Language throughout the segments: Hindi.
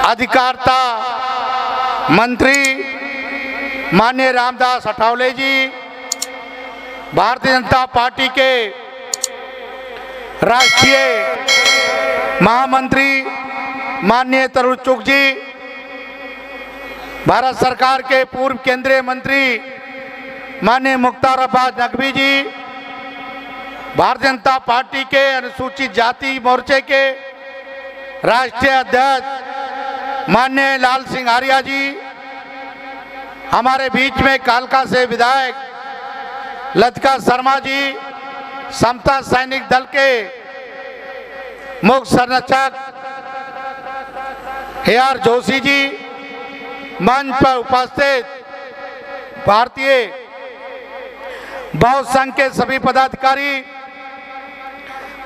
अधिकारिता मंत्री माननीय रामदास अठावले जी, भारतीय जनता पार्टी के राष्ट्रीय महामंत्री माननीय तरुण चुग जी, भारत सरकार के पूर्व केंद्रीय मंत्री माननीय मुख्तार अब्बास नकवी जी, भारतीय जनता पार्टी के अनुसूचित जाति मोर्चे के राष्ट्रीय अध्यक्ष माननीय लाल सिंह आर्या जी, हमारे बीच में कालका से विधायक लतिका शर्मा जी, समता सैनिक दल के मुख्य संरक्षक AR जोशी जी, मंच पर उपस्थित भारतीय बौद्ध संघ के सभी पदाधिकारी,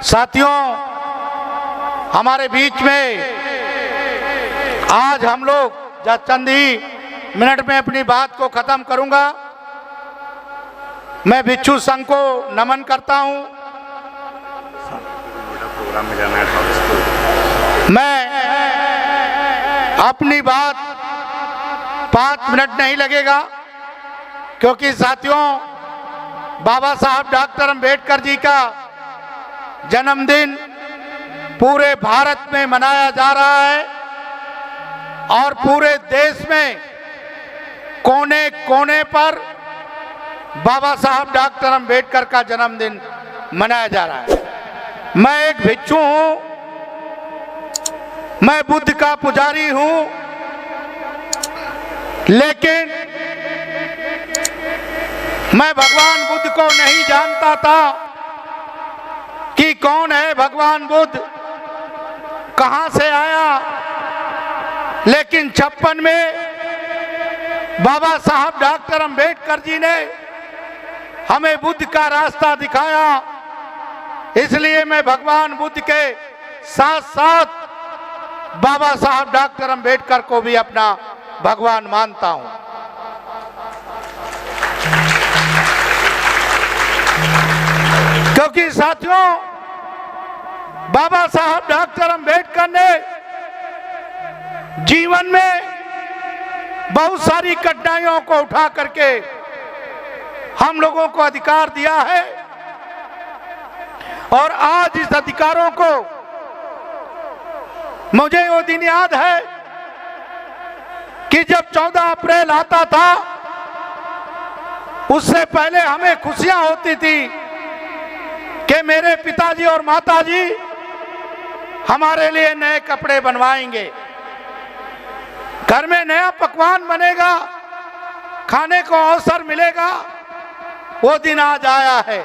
साथियों, हमारे बीच में आज हम लोग चंद ही मिनट में अपनी बात को खत्म करूंगा। मैं भिक्षु संघ को नमन करता हूं। मैं अपनी बात 5 मिनट नहीं लगेगा, क्योंकि साथियों, बाबा साहब डॉक्टर अंबेडकर जी का जन्मदिन पूरे भारत में मनाया जा रहा है और पूरे देश में कोने कोने पर बाबा साहब डॉक्टर अंबेडकर का जन्मदिन मनाया जा रहा है। मैं एक भिक्षु हूं, मैं बुद्ध का पुजारी हूं, लेकिन मैं भगवान बुद्ध को नहीं जानता था कि कौन है भगवान बुद्ध, कहां से आया। लेकिन 56 में बाबा साहब डॉक्टर अंबेडकर जी ने हमें बुद्ध का रास्ता दिखाया, इसलिए मैं भगवान बुद्ध के साथ साथ बाबा साहब डॉक्टर अंबेडकर को भी अपना भगवान मानता हूं। क्योंकि साथियों, बाबा साहब डॉक्टर अंबेडकर ने जीवन में बहुत सारी कठिनाइयों को उठा करके हम लोगों को अधिकार दिया है, और आज इस अधिकारों को, मुझे वो दिन याद है कि जब 14 अप्रैल आता था, उससे पहले हमें खुशियां होती थी कि मेरे पिताजी और माताजी हमारे लिए नए कपड़े बनवाएंगे, घर में नया पकवान बनेगा, खाने को अवसर मिलेगा। वो दिन आज आया है।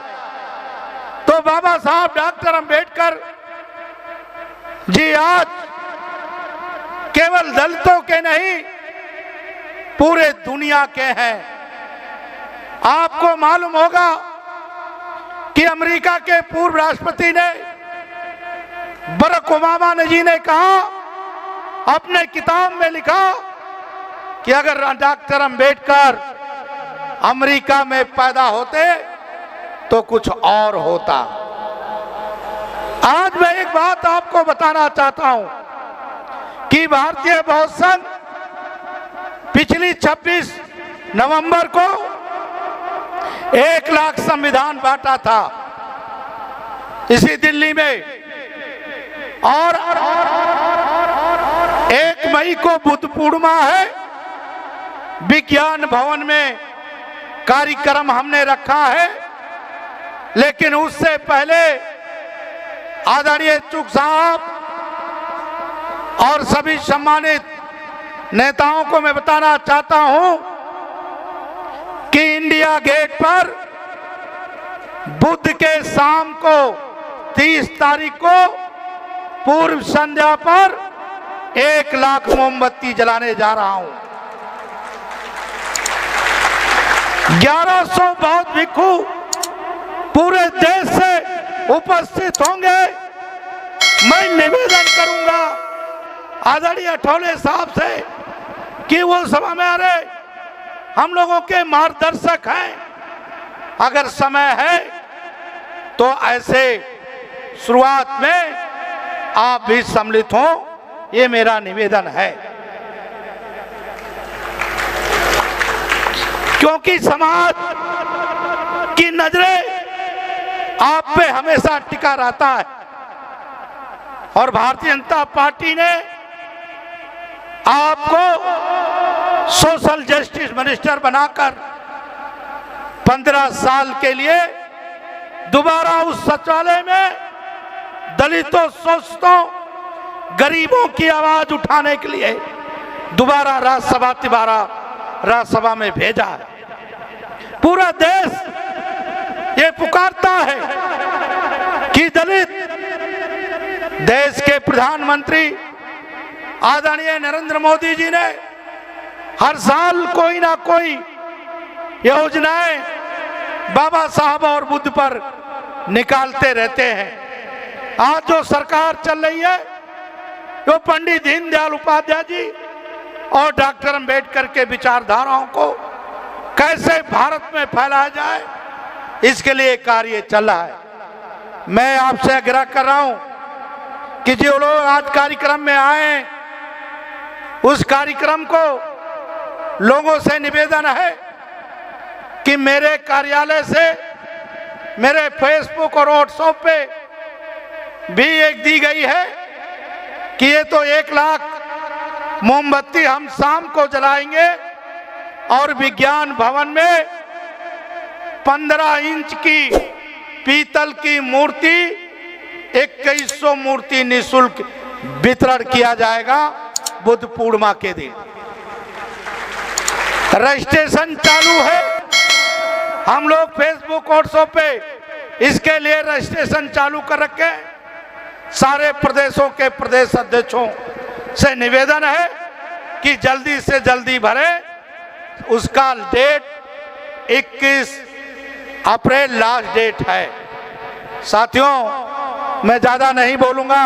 तो बाबा साहब डॉक्टर अंबेडकर जी आज केवल दलितों के नहीं, पूरे दुनिया के हैं। आपको मालूम होगा कि अमेरिका के पूर्व राष्ट्रपति ने, बराक ओबामा जी ने कहा, अपने किताब में लिखा कि अगर डॉक्टर अंबेडकर अमेरिका में पैदा होते तो कुछ और होता। आज मैं एक बात आपको बताना चाहता हूं कि भारतीय बौद्ध संघ पिछली 26 नवंबर को 1 लाख संविधान बांटा था इसी दिल्ली में, और 1 मई को बुद्ध पूर्णिमा है। विज्ञान भवन में कार्यक्रम हमने रखा है, लेकिन उससे पहले आदरणीय चुग साहब और सभी सम्मानित नेताओं को मैं बताना चाहता हूं कि इंडिया गेट पर बुध के शाम को 30 तारीख को पूर्व संध्या पर 1 लाख मोमबत्ती जलाने जा रहा हूं। 1100 बौद्ध भिक्षु पूरे देश से उपस्थित होंगे। मैं निवेदन करूंगा आदरणीय अठावले साहब से कि वो सभा में आ रहे, हम लोगों के मार्गदर्शक हैं, अगर समय है तो ऐसे शुरुआत में आप भी सम्मिलित हों, ये मेरा निवेदन है। क्योंकि समाज की नजरें आप पे हमेशा टिका रहता है। और भारतीय जनता पार्टी ने आपको सोशल जस्टिस मिनिस्टर बनाकर 15 साल के लिए दोबारा उस सचिवालय में दलितों, शोषितों, गरीबों की आवाज उठाने के लिए दोबारा राज्यसभा में भेजा है। पूरा देश ये पुकारता है कि दलित, देश के प्रधानमंत्री आदरणीय नरेंद्र मोदी जी ने हर साल कोई ना कोई योजनाएं बाबा साहब और बुद्ध पर निकालते रहते हैं। आज जो सरकार चल रही है वो पंडित दीनदयाल उपाध्याय जी और डॉक्टर अंबेडकर के विचारधाराओं को कैसे भारत में फैलाया जाए, इसके लिए कार्य चल रहा है। मैं आपसे आग्रह कर रहा हूं कि जो लोग आज कार्यक्रम में आए, उस कार्यक्रम को लोगों से निवेदन है कि मेरे कार्यालय से, मेरे फेसबुक और व्हाट्सएप पे भी एक दी गई है कि ये तो 1 लाख मोमबत्ती हम शाम को जलाएंगे और विज्ञान भवन में 15 इंच की पीतल की मूर्ति 2100 मूर्ति निःशुल्क वितरण किया जाएगा बुद्ध पूर्णिमा के दिन। रजिस्ट्रेशन चालू है। हम लोग फेसबुक व्हाट्सएप पे इसके लिए रजिस्ट्रेशन चालू कर रखे। सारे प्रदेशों के प्रदेश अध्यक्षों से निवेदन है कि जल्दी से जल्दी भरे। उसका डेट 21 अप्रैल लास्ट डेट है। साथियों, मैं ज्यादा नहीं बोलूंगा,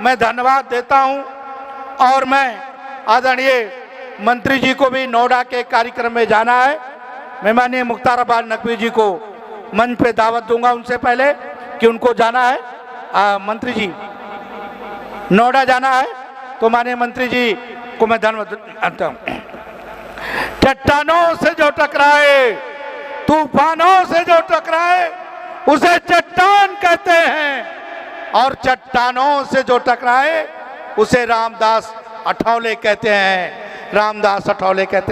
मैं धन्यवाद देता हूं। और मैं आदरणीय मंत्री जी को भी नोएडा के कार्यक्रम में जाना है। मैं माननीय मुख्तार अब्बास नकवी जी को मंच पे दावत दूंगा उनसे पहले कि उनको जाना है। मंत्री जी नोएडा जाना है, तो माननीय मंत्री जी को मैं धन्यवाद देता हूं। चट्टानों से जो टकराए, तूफानों से जो टकराए, उसे चट्टान कहते हैं। और चट्टानों से जो टकराए उसे रामदास अठौले कहते हैं। रामदास अठौले कहते हैं।